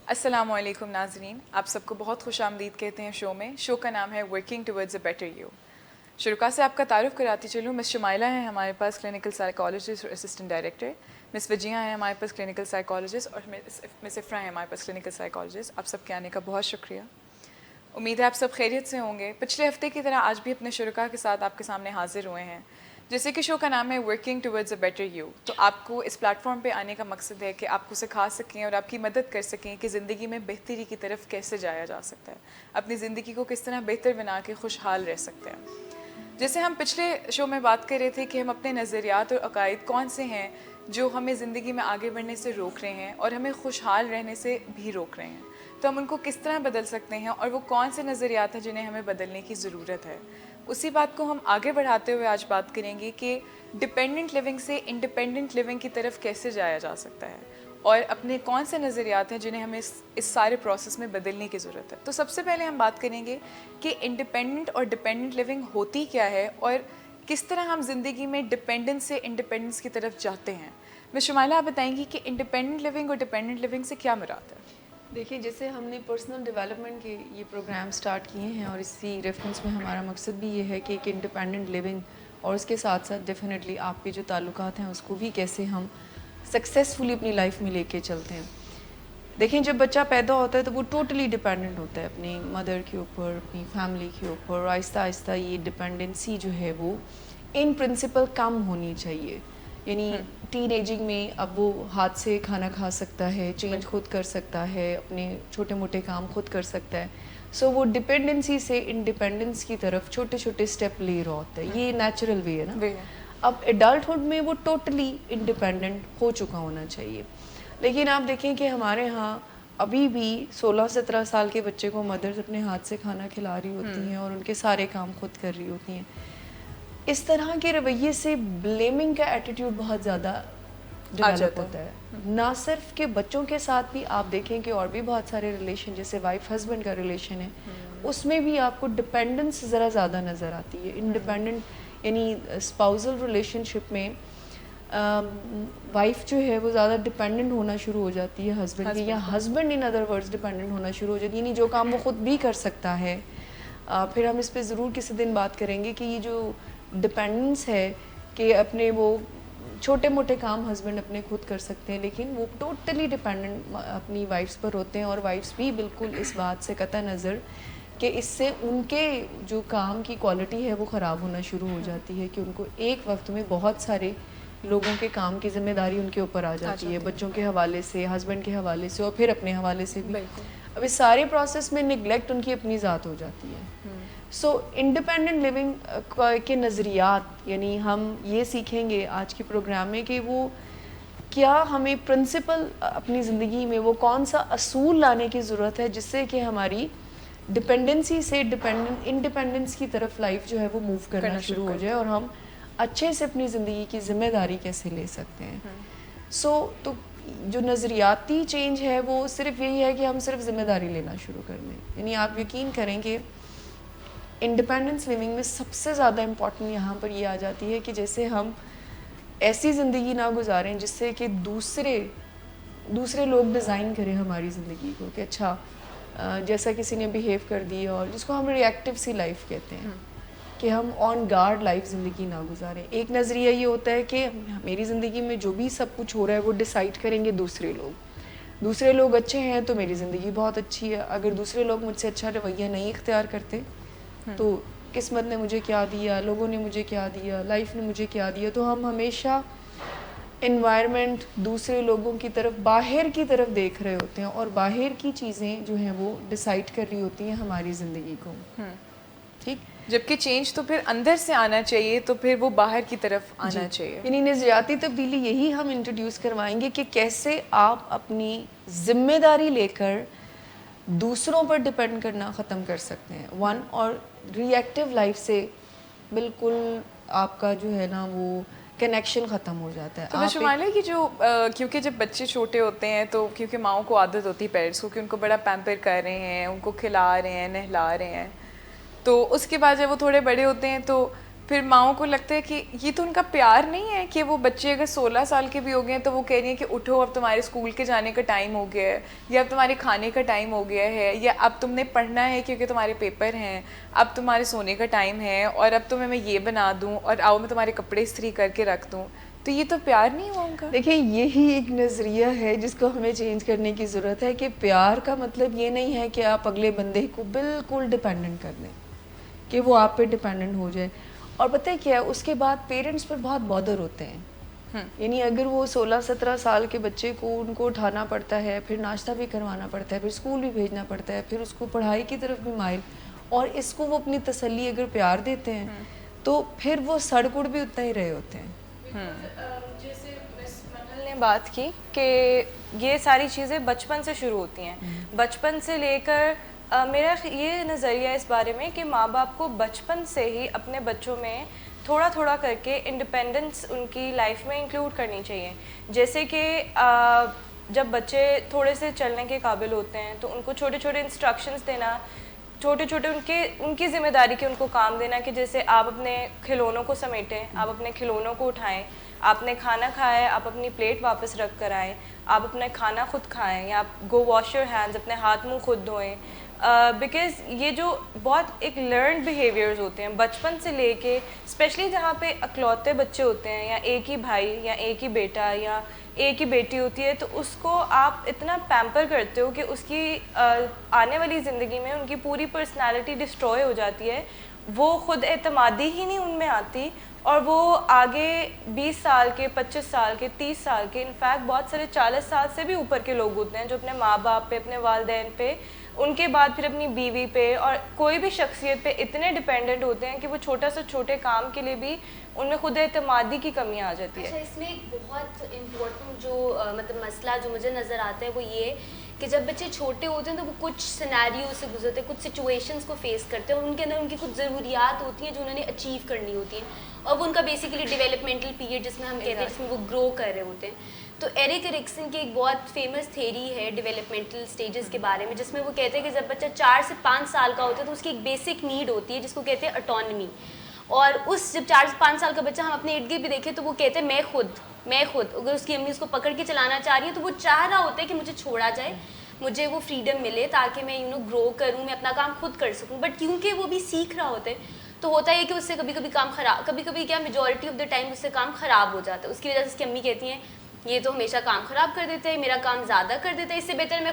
السلام علیکم ناظرین، آپ سب کو بہت خوش آمدید کہتے ہیں شو میں. شو کا نام ہے working towards a better you. شرکا سے آپ کا تعارف کراتی چلوں. مس شمائلہ ہیں ہمارے پاس کلینکل سائیکالوجسٹ اور اسسٹنٹ ڈائریکٹر. مس وجیہ ہیں ہمارے پاس کلینکل سائیکالوجسٹ اور مس افرا ہیں ہمارے پاس کلینکل سائیکالوجسٹ. آپ سب کے آنے کا بہت شکریہ. امید ہے آپ سب خیریت سے ہوں گے. پچھلے ہفتے کی طرح آج بھی اپنے شرکا کے ساتھ آپ کے سامنے حاضر ہوئے ہیں. جیسے کہ شو کا نام ہے working towards a better you, تو آپ کو اس پلیٹ فارم پہ آنے کا مقصد ہے کہ آپ کو سکھا سکیں اور آپ کی مدد کر سکیں کہ زندگی میں بہتری کی طرف کیسے جایا جا سکتا ہے، اپنی زندگی کو کس طرح بہتر بنا کے خوشحال رہ سکتے ہیں. جیسے ہم پچھلے شو میں بات کر رہے تھے کہ ہم اپنے نظریات اور عقائد کون سے ہیں جو ہمیں زندگی میں آگے بڑھنے سے روک رہے ہیں اور ہمیں خوشحال رہنے سے بھی روک رہے ہیں، تو ہم ان کو کس طرح بدل سکتے ہیں اور وہ کون سے نظریات ہیں جنہیں ہمیں بدلنے کی ضرورت ہے. اسی بات کو ہم آگے بڑھاتے ہوئے آج بات کریں گے کہ ڈپینڈنٹ لیونگ سے انڈیپینڈنٹ لیونگ کی طرف کیسے جایا جا سکتا ہے اور اپنے کون سے نظریات ہیں جنہیں ہمیں اس سارے پروسیس میں بدلنے کی ضرورت ہے. تو سب سے پہلے ہم بات کریں گے کہ انڈیپینڈنٹ اور ڈپینڈنٹ لیونگ ہوتی کیا ہے اور کس طرح ہم زندگی میں ڈپینڈنس سے انڈیپینڈنس کی طرف جاتے ہیں. میں شمائلہ آپ بتائیں گی کہ انڈیپینڈنٹ لیونگ اور ڈپینڈنٹ لیونگ سے کیا مراد ہے؟ دیکھیے، جیسے ہم نے پرسنل ڈیولپمنٹ کے یہ پروگرام سٹارٹ کیے ہیں اور اسی ریفرنس میں ہمارا مقصد بھی یہ ہے کہ ایک انڈیپینڈنٹ لیونگ اور اس کے ساتھ ساتھ ڈیفینیٹلی آپ کے جو تعلقات ہیں اس کو بھی کیسے ہم سکسیزفلی اپنی لائف میں لے کے چلتے ہیں. دیکھیں، جب بچہ پیدا ہوتا ہے تو وہ ٹوٹلی ڈیپینڈنٹ ہوتا ہے اپنی مدر کے اوپر، اپنی فیملی کے اوپر، اور آہستہ آہستہ یہ ڈیپینڈنسی جو ہے وہ ان پرنسپل کم ہونی چاہیے. یعنی ٹین ایجنگ میں اب وہ ہاتھ سے کھانا کھا سکتا ہے، چینج خود کر سکتا ہے، اپنے چھوٹے موٹے کام خود کر سکتا ہے. سو وہ ڈپینڈنسی سے انڈیپینڈنس کی طرف چھوٹے چھوٹے اسٹیپ لے رہا ہوتا ہے. یہ نیچرل وے ہے نا. اب ایڈلٹہڈ میں وہ ٹوٹلی انڈیپینڈنٹ ہو چکا ہونا چاہیے. لیکن آپ دیکھیں کہ ہمارے ہاں ابھی بھی 16-17 سال کے بچے کو مدرس اپنے ہاتھ سے کھانا کھلا رہی ہوتی ہیں اور ان کے سارے کام خود کر رہی ہوتی ہیں. اس طرح کے رویے سے بلیمنگ کا ایٹیٹیوڈ بہت زیادہ ڈیولپ ہوتا ہے. نہ صرف کہ بچوں کے ساتھ بھی آپ دیکھیں کہ اور بھی بہت سارے ریلیشن، جیسے وائف ہسبینڈ کا ریلیشن ہے، اس میں بھی آپ کو ڈپینڈنس ذرا زیادہ نظر آتی ہے. انڈیپینڈنٹ یعنی اسپاؤزل ریلیشن شپ میں وائف جو ہے وہ زیادہ ڈپینڈنٹ ہونا شروع ہو جاتی ہے ہسبینڈ کی، یا husband in other words dependent ہونا شروع ہو جاتی ہے. یعنی جو کام وہ خود بھی کر سکتا ہے. پھر ہم اس پہ ضرور کسی دن بات کریں گے کہ یہ جو ڈپینڈنس ہے کہ اپنے وہ چھوٹے موٹے کام ہسبینڈ اپنے خود کر سکتے ہیں، لیکن وہ ٹوٹلی ڈپینڈنٹ اپنی وائفس پر ہوتے ہیں. اور وائفس بھی بالکل اس بات سے قطع نظر کہ اس سے ان کے جو کام کی کوالٹی ہے وہ خراب ہونا شروع ہو جاتی ہے کہ ان کو ایک وقت میں بہت سارے لوگوں کے کام کی ذمہ داری ان کے اوپر آ جاتی ہے، بچوں کے حوالے سے، ہسبینڈ کے حوالے سے، اور پھر اپنے حوالے سے بھی. اب اس سارے پروسیس میں نگلیکٹ ان کی اپنی ذات ہو جاتی ہے. سو انڈیپینڈنٹ لیونگ کے نظریات، یعنی ہم یہ سیکھیں گے آج کے پروگرام میں کہ وہ کیا ہمیں پرنسپل اپنی زندگی میں وہ کون سا اصول لانے کی ضرورت ہے جس سے کہ ہماری ڈپینڈنسی سے انڈیپینڈنس کی طرف لائف جو ہے وہ موو کرنا شروع ہو جائے اور ہم اچھے سے اپنی زندگی کی ذمہ داری کیسے لے سکتے ہیں. تو جو نظریاتی چینج ہے وہ صرف یہی ہے کہ ہم صرف ذمہ داری لینا شروع کر دیں. یعنی آپ یقین کریں کہ انڈیپینڈنس لیونگ میں سب سے زیادہ امپورٹنٹ یہاں پر یہ آ جاتی ہے کہ جیسے ہم ایسی زندگی نہ گزاریں جس سے کہ دوسرے لوگ ڈیزائن کریں ہماری زندگی کو کہ اچھا جیسا کسی نے بیہیو کر دیا، اور جس کو ہم ریئیکٹیو سی لائف کہتے ہیں کہ ہم آن گارڈ لائف زندگی نہ گزاریں. ایک نظریہ یہ ہوتا ہے کہ میری زندگی میں جو بھی سب کچھ ہو رہا ہے وہ ڈیسائیڈ کریں گے دوسرے لوگ اچھے ہیں تو میری زندگی بہت اچھی ہے. اگر دوسرے لوگ مجھ سے اچھا رویہ نہیں اختیار کرتے تو قسمت نے مجھے کیا دیا، لوگوں نے مجھے کیا دیا، لائف نے مجھے کیا دیا. تو ہم ہمیشہ انوائرمنٹ، دوسرے لوگوں کی طرف، باہر کی طرف دیکھ رہے ہوتے ہیں اور باہر کی چیزیں جو ہیں وہ ڈیسائیڈ کر رہی ہوتی ہیں ہماری زندگی کو. ٹھیک، جبکہ چینج تو پھر اندر سے آنا چاہیے، تو پھر وہ باہر کی طرف آنا چاہیے. یعنی نظریاتی تبدیلی یہی ہم انٹروڈیوس کروائیں گے کہ کیسے آپ اپنی ذمہ داری لے کر دوسروں پر ڈپینڈ کرنا ختم کر سکتے ہیں اور ری ایکٹیو لائف سے بالکل آپ کا جو ہے نا وہ کنیکشن ختم ہو جاتا ہے. تو شمائلہ کی جو کیونکہ جب بچے چھوٹے ہوتے ہیں تو کیونکہ ماؤں کو عادت ہوتی ہے پیرنٹس کو کہ ان کو بڑا پیمپر کر رہے ہیں، ان کو کھلا رہے ہیں، نہلا رہے ہیں، تو اس کے بعد جب وہ تھوڑے بڑے ہوتے ہیں تو پھر ماؤں کو لگتا ہے کہ یہ تو ان کا پیار نہیں ہے کہ وہ بچے اگر 16 سال کے بھی ہو گئے ہیں تو وہ کہہ رہی ہیں کہ اٹھو اب تمہارے اسکول کے جانے کا ٹائم ہو گیا ہے, یا اب تمہارے کھانے کا ٹائم ہو گیا ہے, یا اب تم نے پڑھنا ہے کیونکہ تمہارے پیپر ہیں, اب تمہارے سونے کا ٹائم ہے, اور اب تمہیں میں یہ بنا دوں, اور آؤ میں تمہارے کپڑے استری کر کے رکھ دوں. تو یہ تو پیار نہیں ہوا ان کا. دیکھیں یہی ایک نظریہ ہے جس کو ہمیں چینج کرنے کی ضرورت ہے کہ پیار کا مطلب یہ نہیں ہے کہ آپ اگلے بندے کو بالکل ڈپینڈنٹ کر دیں, کہ وہ آپ پہ ڈپینڈنٹ ہو جائے. اور پتہ ہے کیا ہے, اس کے بعد پیرنٹس پر بہت بادر ہوتے ہیں. یعنی اگر وہ 16-17 سال کے بچے کو ان کو اٹھانا پڑتا ہے, پھر ناشتہ بھی کروانا پڑتا ہے, پھر اسکول بھی بھیجنا پڑتا ہے, پھر اس کو پڑھائی کی طرف بھی مائل, اور اس کو وہ اپنی تسلی اگر پیار دیتے ہیں تو پھر وہ سڑ گڑ بھی اتنا ہی رہے ہوتے ہیں. جیسے مس منل نے بات کی کہ یہ ساری چیزیں بچپن سے شروع ہوتی ہیں, بچپن سے لے کر میرا یہ نظریہ اس بارے میں کہ ماں باپ کو بچپن سے ہی اپنے بچوں میں تھوڑا تھوڑا کر کے انڈیپینڈنس ان کی لائف میں انکلوڈ کرنی چاہیے. جیسے کہ جب بچے تھوڑے سے چلنے کے قابل ہوتے ہیں تو ان کو چھوٹے چھوٹے انسٹرکشنز دینا, چھوٹے چھوٹے ان کی ذمہ داری کے ان کو کام دینا, کہ جیسے آپ اپنے کھلونوں کو سمیٹیں, آپ اپنے کھلونوں کو اٹھائیں, آپ نے کھانا کھایا ہے آپ اپنی پلیٹ واپس رکھ کر آئیں, آپ اپنا کھانا خود کھائیں, یا آپ گو واش یور ہینڈز, اپنے ہاتھ منہ خود دھوئیں. بیکاز یہ جو بہت ایک لرنڈ بیہیویئرز ہوتے ہیں بچپن سے لے کے, اسپیشلی جہاں پہ اکلوتے بچے ہوتے ہیں, یا ایک ہی بھائی یا ایک ہی بیٹا یا ایک ہی بیٹی ہوتی ہے, تو اس کو آپ اتنا پیمپر کرتے ہو کہ اس کی آنے والی زندگی میں ان کی پوری پرسنالٹی ڈسٹروائے ہو جاتی ہے, وہ خود اعتمادی ہی نہیں ان میں آتی, اور وہ آگے 20 سال کے, 25 سال کے, 30 سال کے, انفیکٹ بہت سارے 40 سال سے بھی اوپر کے لوگ ہوتے ہیں جو اپنے ماں باپ پہ, اپنے والدین پہ, ان کے بعد پھر اپنی بیوی پہ اور کوئی بھی شخصیت پہ اتنے ڈیپینڈنٹ ہوتے ہیں کہ وہ چھوٹا سے چھوٹے کام کے لیے بھی ان میں خود اعتمادی کی کمی آ جاتی ہے. اچھا, اس میں ایک بہت امپورٹنٹ جو مطلب مسئلہ جو مجھے نظر آتا ہے وہ یہ کہ جب بچے چھوٹے ہوتے ہیں تو وہ کچھ سینیریو سے گزرتے ہیں, کچھ سچویشنز کو فیس کرتے ہیں, اور ان کے اندر ان کی کچھ ضروریات ہوتی ہیں جو انہوں نے اچیو کرنی ہوتی ہیں, اور وہ ان کا بیسیکلی ڈیولپمنٹل پیریڈ جس میں ہم کہتے ہیں, جس میں وہ گرو کر رہے ہوتے ہیں. تو ایرک ایرکسن کی ایک بہت فیمس تھیری ہے ڈیولپمنٹل سٹیجز کے بارے میں, جس میں وہ کہتے ہیں کہ جب بچہ 4 سے 5 سال کا ہوتا ہے تو اس کی ایک بیسک نیڈ ہوتی ہے جس کو کہتے ہیں اٹانمی. اور اس جب 4 سے 5 سال کا بچہ ہم اپنے ارد گرد بھی دیکھیں تو وہ کہتے ہیں میں خود, اگر اس کی امی اس کو پکڑ کے چلانا چاہ رہی ہے تو وہ چاہ رہا ہوتا ہے کہ مجھے چھوڑا جائے, مجھے وہ فریڈم ملے تاکہ میں گرو کروں, میں اپنا کام خود کر سکوں. بٹ کیونکہ وہ بھی سیکھ رہا ہوتا ہے تو ہوتا ہے کہ اس سے کبھی کبھی کام خراب, کبھی کبھی کیا میجورٹی آف دا ٹائم اس سے کام خراب ہو جاتا ہے. اس کی وجہ سے اس کی امی کہتی ہیں یہ تو ہمیشہ کام خراب کر دیتا ہے, میرا کام زیادہ کر دیتا ہے, اس سے بہتر میں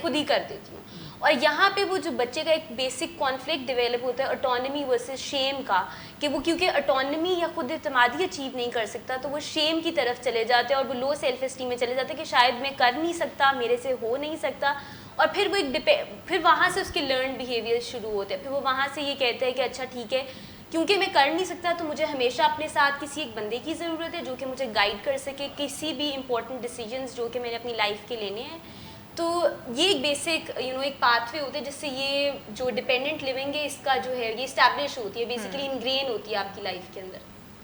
خود ہی کر دیتی ہوں. اور یہاں پہ وہ جو بچے کا ایک بیسک کانفلکٹ ڈیولپ ہوتا ہے اٹانمی ورسز شیم کا, کہ وہ کیونکہ اٹانمی یا خود اعتمادی اچیو نہیں کر سکتا تو وہ شیم کی طرف چلے جاتے ہیں, اور وہ لو سیلف اسٹیم میں چلے جاتے ہیں کہ شاید میں کر نہیں سکتا, میرے سے ہو نہیں سکتا. اور پھر وہ پھر وہاں سے اس کے لرن بیہیویئر شروع ہوتے ہیں. پھر وہ وہاں سے یہ کہتے ہیں کہ اچھا ٹھیک ہے, کیونکہ میں کر نہیں سکتا تو مجھے ہمیشہ اپنے ساتھ کسی ایک بندے کی ضرورت ہے جو کہ مجھے گائیڈ کر سکے کسی بھی امپورٹنٹ ڈیسیجنز جو کہ میں نے اپنی لائف کے لینے ہیں. تو یہ ایک بیسک ایک پاتھ وے ہوتا ہے جس سے یہ جو ڈپینڈنٹ لیونگ ہے اس کا جو ہے یہ اسٹیبلش ہوتی ہے, بیسیکلی انگرین ہوتی ہے آپ کی لائف کے اندر.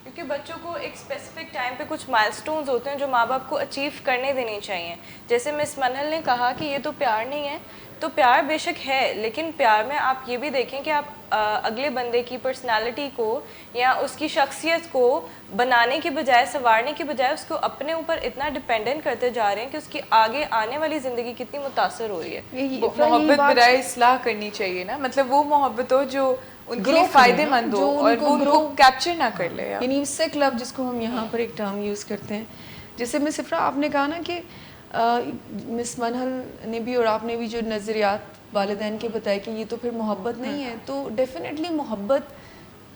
کیونکہ بچوں کو ایک اسپیسیفک ٹائم پہ کچھ مائل سٹونز ہوتے ہیں جو ماں باپ کو اچیو کرنے دینے چاہیے. جیسے مس منل نے کہا کہ یہ تو پیار نہیں ہے, تو پیار بے شک ہے, لیکن پیار میں آپ یہ بھی دیکھیں کہ آپ اگلے بندے کی پرسنالٹی کو یا اس کی شخصیت کو بنانے کے بجائے, سنوارنے کے بجائے اس کو اپنے اوپر اتنا ڈپینڈنٹ کرتے جا رہے ہیں کہ اس کی آگے آنے والی زندگی کتنی متاثر ہو رہی ہے. محبت برائے اصلاح کرنی چاہیے نا, مطلب وہ محبت ہو جو ان کے لیے فائدہ مند ہو اور وہ ان کو کیپچر نہ کر لے. یعنی سیک لو جس کو ہم یہاں پر ایک ٹرم یوز کرتے ہیں, جیسے مس افرا آپ نے کہا نا کہ مس منہل نے بھی اور آپ نے بھی جو نظریات والدین کے بتائے کہ یہ تو پھر محبت نہیں ہے, تو ڈیفینیٹلی محبت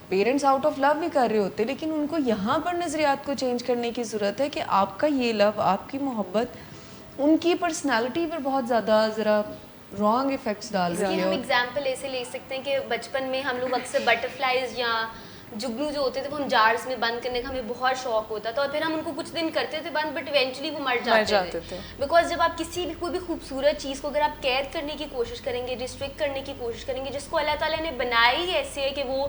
پیرنٹس آؤٹ آف لو بھی کر رہے ہوتے, لیکن ان کو یہاں پر نظریات کو چینج کرنے کی ضرورت ہے کہ آپ کا یہ لو, آپ کی محبت ان کی پرسنالٹی پر بہت زیادہ ذرا رانگ افیکٹس ڈال رہی ہے. ہم ایگزامپل ایسے لے سکتے ہیں کہ بچپن میں ہم لوگ اکثر بٹرفلائز یا جگنو جو ہوتے تھے وہ ہم جارس میں بند کرنے کا ہمیں بہت شوق ہوتا تھا, اور پھر ہم ان کو کچھ دن کرتے تھے بند, بٹ ایونچولی وہ مر جاتے تھے. بیکاز جب آپ کسی بھی کوئی بھی خوبصورت چیز کو اگر آپ قید کرنے کی کوشش کریں گے, ریسٹرکٹ کرنے کی کوشش کریں گے, جس کو اللہ تعالیٰ نے بنایا ہی ایسے ہے کہ وہ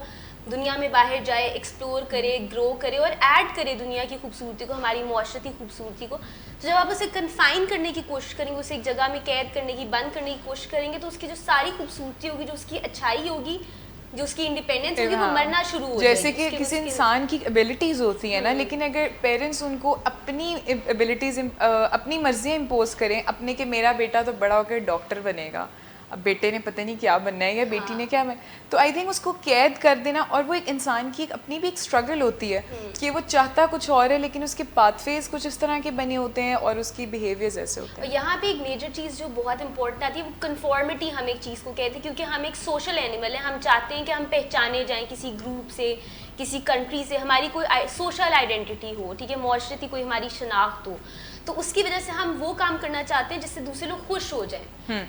دنیا میں باہر جائے, ایکسپلور کرے, گرو کرے اور ایڈ کرے دنیا کی خوبصورتی کو, ہماری معاشرتی خوبصورتی کو, تو جب آپ اسے کنفائن کرنے کی کوشش کریں گے, اسے ایک جگہ میں قید کرنے کی, بند کرنے کی کوشش کریں گے, تو اس کی جو ساری خوبصورتی ہوگی, جو اس کی اچھائی ہوگی, جو اس کی انڈیپینڈنس ہوگی وہ مرنا شروع ہو جائے گی. جیسے کہ کسی انسان کی ابیلٹیز ہوتی ہیں نا, لیکن اگر پیرنٹس ان کو اپنی ابیلٹیز اپنی مرضیاں امپوز کریں اپنے, کہ میرا بیٹا تو بڑا ہو کر ڈاکٹر بنے گا, اب بیٹے نے پتہ نہیں کیا بننا ہے یا بیٹی نے کیا بننا, تو آئی تھنک اس کو قید کر دینا. اور وہ ایک انسان کی اپنی بھی ایک اسٹرگل ہوتی ہے کہ وہ چاہتا کچھ اور ہے لیکن اس کے پاتھ فیز کچھ اس طرح کے بنے ہوتے ہیں اور اس کی بیہیویئرز ایسے ہوتے ہیں. اور یہاں پہ ایک میجر چیز جو بہت امپورٹنٹ آتی ہے وہ کنفارمٹی. ہم ایک چیز کو کہتے ہیں کیونکہ ہم ایک سوشل اینیمل ہیں, ہم چاہتے ہیں کہ ہم پہچانے جائیں کسی گروپ سے, کسی کنٹری سے, ہماری کوئی سوشل آئیڈینٹی ہو, ٹھیک ہے, معاشرتی کوئی ہماری شناخت ہو, تو اس کی وجہ سے ہم وہ کام کرنا چاہتے ہیں جس سے دوسرے لوگ خوش ہو جائیں.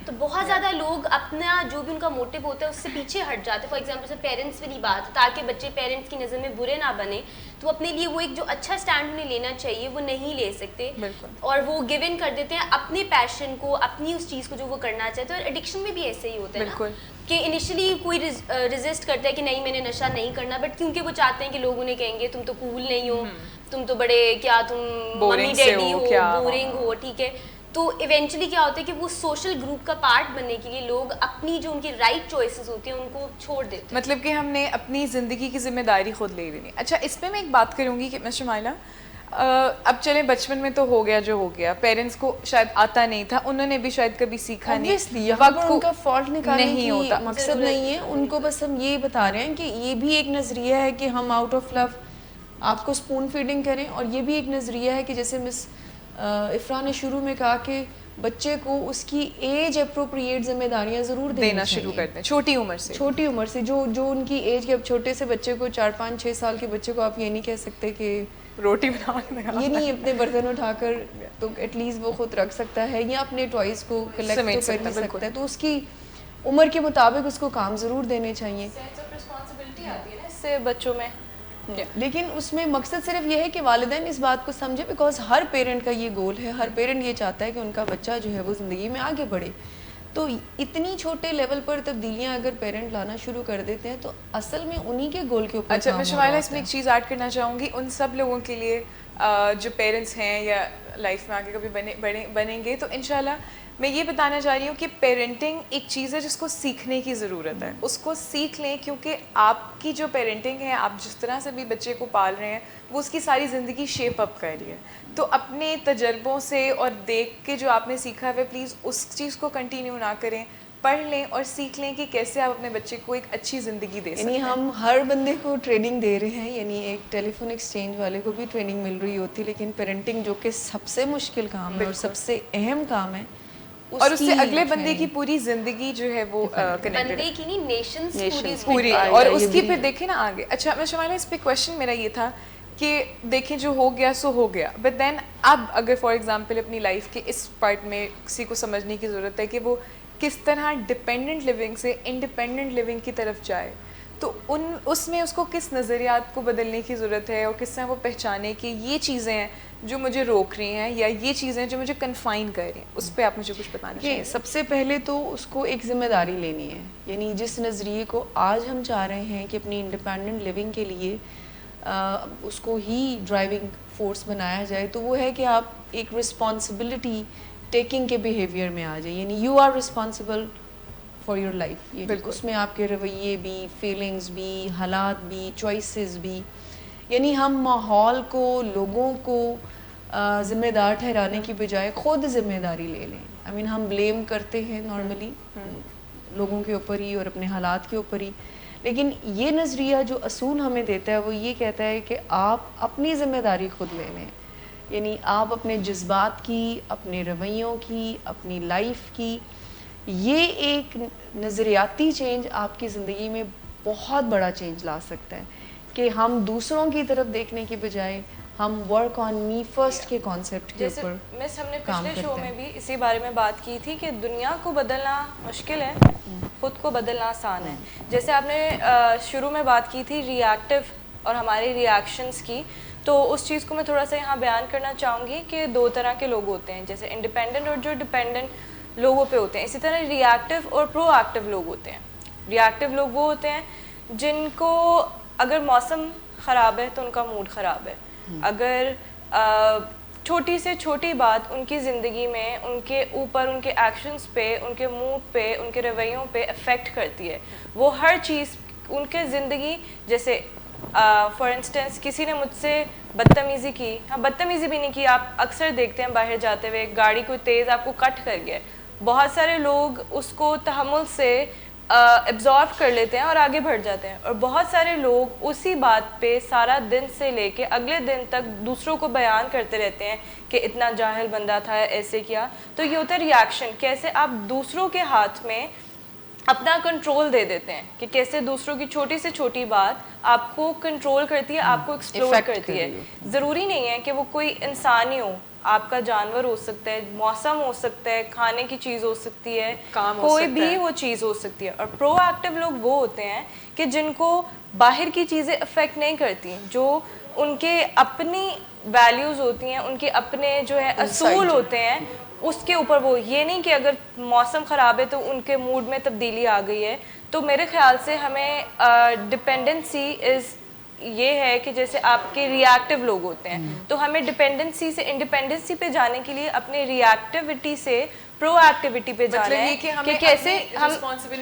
تو بہت زیادہ لوگ اپنا جو بھی ان کا موٹیو ہوتا ہے اس سے پیچھے ہٹ جاتے ہیں. فار ایگزامپل سے پیرنٹس والی بات, تاکہ بچے پیرنٹس کی نظر میں برے نہ بنے, تو اپنے لیے وہ ایک جو اچھا اسٹینڈ انہیں لینا چاہیے وہ نہیں لے سکتے, اور وہ گیو ان کر دیتے ہیں اپنے پیشن کو, اپنی اس چیز کو جو وہ کرنا چاہتے ہیں. اور ایڈکشن میں بھی ایسے ہی ہوتا ہے نا کہ انیشلی کوئی ریزسٹ کرتا ہے کہ نہیں میں نے نشہ نہیں کرنا, بٹ کیونکہ وہ چاہتے ہیں کہ لوگ انہیں کہیں گے تم تو کول نہیں ہو, تم تو بڑے کیا, تم ممی ڈیڈی ہو, بورنگ ہو, ٹھیک ہے. تو ایونچولی کیا ہوتا ہے کہ وہ سوشل گروپ کا پارٹ بننے کے لیے لوگ اپنی جو ان کی رائٹ چوائسیز ہوتی ہیں ان کو چھوڑ دیتے ہیں. مطلب کہ ہم نے اپنی زندگی کی ذمہ داری خود لے لینی. اچھا, اس پہ میں ایک بات کروں گی کہ مس شمائلہ, اب چلیں بچپن میں تو ہو گیا جو ہو گیا, پیرنٹس کو شاید آتا نہیں تھا, انہوں نے بھی شاید کبھی سیکھا نہیں, وقت ان کا فالٹ نکالنے کی مقصد نہیں ہے, ان کو بس ہم یہ بتا رہے ہیں کہ یہ بھی ایک نظریہ ہے کہ ہم آؤٹ آف لو آپ کو اسپون فیڈنگ کریں, اور یہ بھی ایک نظریہ ہے کہ جیسے مس افرا نے شروع میں کہا کہ بچے کو اس کی ایج اپروپریٹ ذمہ داریاں ضرور دینا شروع کرتے ہیں چھوٹی عمر سے جو ان کی ایج کے. اب چھوٹے سے بچے کو 4 5 6 سال کے بچے کو آپ یہ نہیں کہہ سکتے کہ روٹی بنا, یہ نہیں اپنے برتن اٹھا کر, تو ایٹ لیسٹ وہ خود رکھ سکتا ہے یا اپنے ٹوائز کو کلیکٹ تو کر ہی سکتا ہے. تو اس کی عمر کے مطابق اس کو کام ضرور دینے چاہیے. سینس آف رسپانسبلٹی آتی ہے نا اس سے بچوں میں, لیکن اس میں مقصد صرف یہ ہے کہ والدین اس بات کو سمجھے, بیکاز ہر پیرنٹ کا یہ گول ہے, ہر پیرنٹ یہ چاہتا ہے کہ ان کا بچہ جو ہے وہ زندگی میں آگے بڑھے. تو اتنی چھوٹے لیول پر تبدیلیاں اگر پیرنٹ لانا شروع کر دیتے ہیں تو اصل میں انہی کے گول کے اوپر. اچھا, میں شمائلہ اس میں ایک چیز ایڈ کرنا چاہوں گی ان سب لوگوں کے لیے جو پیرنٹس ہیں یا لائف میں آگے کبھی بنیں گے, تو انشاءاللہ میں یہ بتانا چاہ رہی ہوں کہ پیرنٹنگ ایک چیز ہے جس کو سیکھنے کی ضرورت ہے. اس کو سیکھ لیں, کیونکہ آپ کی جو پیرنٹنگ ہے, آپ جس طرح سے بھی بچے کو پال رہے ہیں, وہ اس کی ساری زندگی شیپ اپ کر رہی ہے. تو اپنے تجربوں سے اور دیکھ کے جو آپ نے سیکھا ہے پلیز اس چیز کو کنٹینیو نہ کریں, پڑھ لیں اور سیکھ لیں کہ کیسے آپ اپنے بچے کو ایک اچھی زندگی دے سکتے ہیں. یعنی ہم ہر بندے کو ٹریننگ دے رہے ہیں, یعنی ایک ٹیلی فون ایکسچینج والے کو بھی ٹریننگ مل رہی ہوتی ہے, لیکن پیرنٹنگ جو کہ سب سے مشکل کام ہے اور سب سے اہم کام ہے, اور اس سے اگلے بندے کی پوری زندگی جو ہے وہ بندے کی نہیں, نیشنز پوری, اور اس کی پھر دیکھیں نا آگے. اچھا میں شمائلہ اس پہ کویشچن میرا یہ تھا کہ دیکھیں جو ہو گیا سو ہو گیا, بٹ دین اب اگر فار ایگزامپل اپنی لائف کے اس پارٹ میں کسی کو سمجھنے کی ضرورت ہے کہ وہ کس طرح ڈپینڈنٹ لیونگ سے انڈیپینڈنٹ لیونگ کی طرف جائے, تو اس میں اس کو کس نظریات کو بدلنے کی ضرورت ہے, اور کس طرح وہ پہچانے کہ یہ چیزیں ہیں جو مجھے روک رہی ہیں یا یہ چیزیں جو مجھے کنفائن کر رہی ہیں. اس پہ آپ مجھے کچھ بتانا چاہیے. سب سے پہلے تو اس کو ایک ذمہ داری لینی ہے, یعنی جس نظریے کو آج ہم چاہ رہے ہیں کہ اپنی انڈیپینڈنٹ لیونگ کے لیے اس کو ہی ڈرائیونگ فورس بنایا جائے, تو وہ ہے کہ آپ ایک رسپانسبلٹی ٹیکنگ کے بیہیویئر میں آ جائیں, یعنی you are responsible for your life. اس میں آپ کے رویے بھی, فیلنگز بھی, حالات بھی, چوائسیز بھی, یعنی ہم ماحول کو, لوگوں کو ذمہ دار ٹھہرانے کی بجائے خود ذمہ داری لے لیں. آئی مین ہم بلیم کرتے ہیں نارملی لوگوں کے اوپر ہی اور اپنے حالات کے اوپر ہی, لیکن یہ نظریہ جو اصول ہمیں دیتا ہے وہ یہ کہتا ہے کہ آپ اپنی ذمہ داری خود لے لیں, یعنی آپ اپنے جذبات کی, اپنے رویوں کی, اپنی لائف کی. یہ ایک نظریاتی چینج آپ کی زندگی میں بہت بڑا چینج لا سکتا ہے کہ ہم دوسروں کی طرف دیکھنے کی بجائے ہم ورک آن می فرسٹ کے کانسیپٹ کے اوپر. مس ہم نے پچھلے شو میں بھی اسی بارے میں بات کی تھی کہ دنیا کو بدلنا مشکل ہے, خود کو بدلنا آسان ہے. جیسے آپ نے شروع میں بات کی تھی ری ایکٹیو اور ہمارے ری ایکشنس کی, تو اس چیز کو میں تھوڑا سا یہاں بیان کرنا چاہوں گی کہ 2 طرح کے لوگ ہوتے ہیں, جیسے انڈیپینڈنٹ اور جو ڈپینڈنٹ لوگوں پہ ہوتے ہیں. اسی طرح ری ایکٹیو اور پرو ایکٹیو لوگ ہوتے ہیں. ری ایکٹیو لوگ وہ ہوتے ہیں جن کو اگر موسم خراب ہے تو ان کا موڈ خراب ہے, اگر چھوٹی سے چھوٹی بات ان کی زندگی میں ان کے اوپر, ان کے ایکشنز پہ, ان کے موڈ پہ, ان کے رویوں پہ افیکٹ کرتی ہے, وہ ہر چیز ان کے زندگی جیسے فار انسٹنس کسی نے مجھ سے بدتمیزی کی, ہاں بدتمیزی بھی نہیں کی, آپ اکثر دیکھتے ہیں باہر جاتے ہوئے گاڑی کوئی تیز آپ کو کٹ کر گیا, بہت سارے لوگ اس کو تحمل سے ایبزارو کر لیتے ہیں اور آگے بڑھ جاتے ہیں, اور بہت سارے لوگ اسی بات پہ سارا دن سے لے کے اگلے دن تک دوسروں کو بیان کرتے رہتے ہیں کہ اتنا جاہل بندہ تھا, ایسے کیا. تو یہ ہوتا ہے ریاکشن, کیسے آپ دوسروں کے ہاتھ میں اپنا کنٹرول دے دیتے ہیں, کہ کیسے دوسروں کی چھوٹی سے چھوٹی بات آپ کو کنٹرول کرتی ہے, آپ کو ایکسپلور کرتی ہے. ضروری نہیں ہے کہ وہ کوئی انسان ہی ہو, آپ کا جانور ہو سکتا ہے, موسم ہو سکتا ہے, کھانے کی چیز ہو سکتی ہے, کوئی بھی وہ چیز ہو سکتی ہے. اور پرو ایکٹیو لوگ وہ ہوتے ہیں کہ جن کو باہر کی چیزیں افیکٹ نہیں کرتی, جو ان کے اپنی ویلیوز ہوتی ہیں, ان کے اپنے جو ہے اصول ہوتے ہیں, اس کے اوپر وہ, یہ نہیں کہ اگر موسم خراب ہے تو ان کے موڈ میں تبدیلی آ گئی ہے. تو میرے خیال سے ہمیں ڈپینڈنسی از یہ ہے کہ جیسے آپ کے ری ایکٹیو لوگ ہوتے ہیں, تو ہمیں ڈپینڈنسی سے انڈیپینڈنسی پہ جانے کے لیے اپنے ری ایکٹیوٹی سے پرو ایکٹیویٹی پہ جانا ہے, کہ کیسے ہم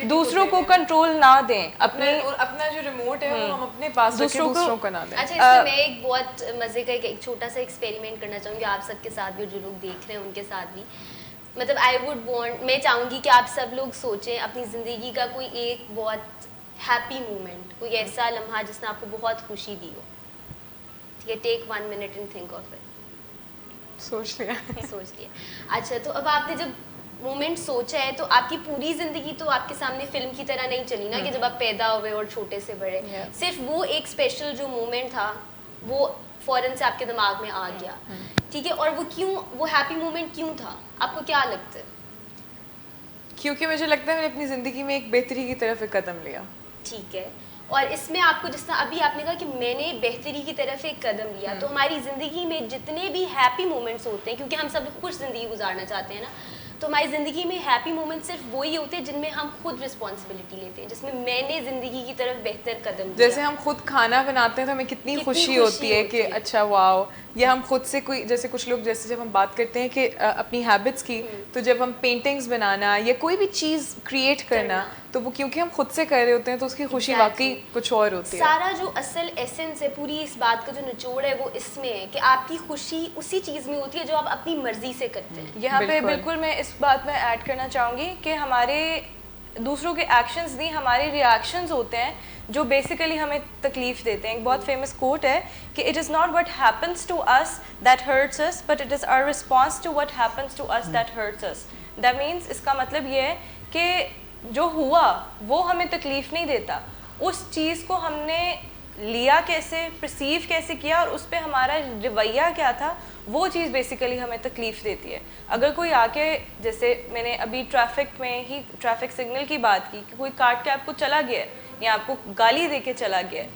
دوسروں کو کنٹرول نہ دیں, اپنا جو ریموٹ ہے وہ ہم اپنے پاس دوسروں کو نہ دیں. اچھا, اس میں ایک بہت مزے کا ایک چھوٹا سا ایکسپیریمنٹ کرنا چاہوں گی آپ سب کے ساتھ بھی, اور جو لوگ دیکھ رہے ہیں ان کے ساتھ بھی. مطلب آئی ووڈ وانٹ, میں چاہوں گی کہ آپ سب لوگ سوچیں اپنی زندگی کا کوئی ایک بہت ہیپی مومنٹ, کوئی ایسا لمحہ جس نے آپ کو بہت خوشی دی ہو. ٹھیک ہے, ٹیک 1 minute and think of it. سوچ لیا. اچھا, تو اب آپ نے جب مومنٹ سوچا ہے تو آپ کی پوری زندگی تو آپ کے سامنے فلم کی طرح نہیں چلی نا, کہ جب آپ پیدا ہوئے اور چھوٹے سے بڑے, صرف وہ ایک اسپیشل جو مومنٹ تھا وہ فوراً سے آپ کے دماغ میں آ گیا. ٹھیک ہے, اور وہ کیوں, وہ ہیپی مومنٹ کیوں تھا, آپ کو کیا لگتا ہے؟ کیونکہ مجھے لگتا ہے میں نے اپنی زندگی میں ایک بہتری کی طرف ایک قدم لیا. ٹھیک ہے, اور اس میں آپ کو جس طرح ابھی آپ نے کہا کہ میں نے بہتری کی طرف ایک قدم لیا, تو ہماری زندگی میں جتنے بھی ہیپی مومنٹس ہوتے ہیں, کیونکہ ہم سب خوش زندگی گزارنا چاہتے ہیں نا, تو ہماری زندگی میں ہیپی مومنٹ صرف وہی ہوتے ہیں جن میں ہم خود رسپانسبلٹی لیتے ہیں, جس میں میں نے زندگی کی طرف بہتر قدم لیا. جیسے ہم خود کھانا بناتے ہیں تو ہمیں کتنی خوشی ہوتی ہے کہ اچھا واو, یا ہم خود سے کوئی, جیسے کچھ لوگ جیسے جب ہم بات کرتے ہیں کہ اپنی ہیبٹس کی, تو جب ہم پینٹنگز بنانا یا کوئی بھی چیز کریٹ کرنا, تو وہ کیونکہ ہم خود سے کر رہے ہوتے ہیں تو اس کی خوشی واقعی کچھ اور ہوتی ہے. سارا جو اصل ایسنس ہے پوری اس بات کا جو نچوڑ ہے وہ اس میں ہے کہ آپ کی خوشی اسی چیز میں ہوتی ہے جو آپ اپنی مرضی سے کرتے ہیں. یہاں پہ بالکل میں اس بات میں ایڈ کرنا چاہوں گی کہ ہمارے دوسروں کے ایکشنز نہیں, ہمارے ریاکشنز ہوتے ہیں جو بیسیکلی ہمیں تکلیف دیتے ہیں. ایک بہت فیمس کوٹ ہے کہ it is not what happens to us that hurts us, but it is our response to what happens to us that hurts us. That means, اس کا مطلب یہ ہے کہ جو ہوا وہ ہمیں تکلیف نہیں دیتا, اس چیز کو ہم نے لیا کیسے, پرسیو کیسے کیا, اور اس پہ ہمارا رویہ کیا تھا, وہ چیز بیسیکلی ہمیں تکلیف دیتی ہے. اگر کوئی آ کے, جیسے میں نے ابھی ٹریفک میں ہی ٹریفک سگنل کی بات کی, کہ کوئی کاٹ کے آپ کو چلا گیا ہے یا آپ کو گالی دے کے چلا گیا ہے,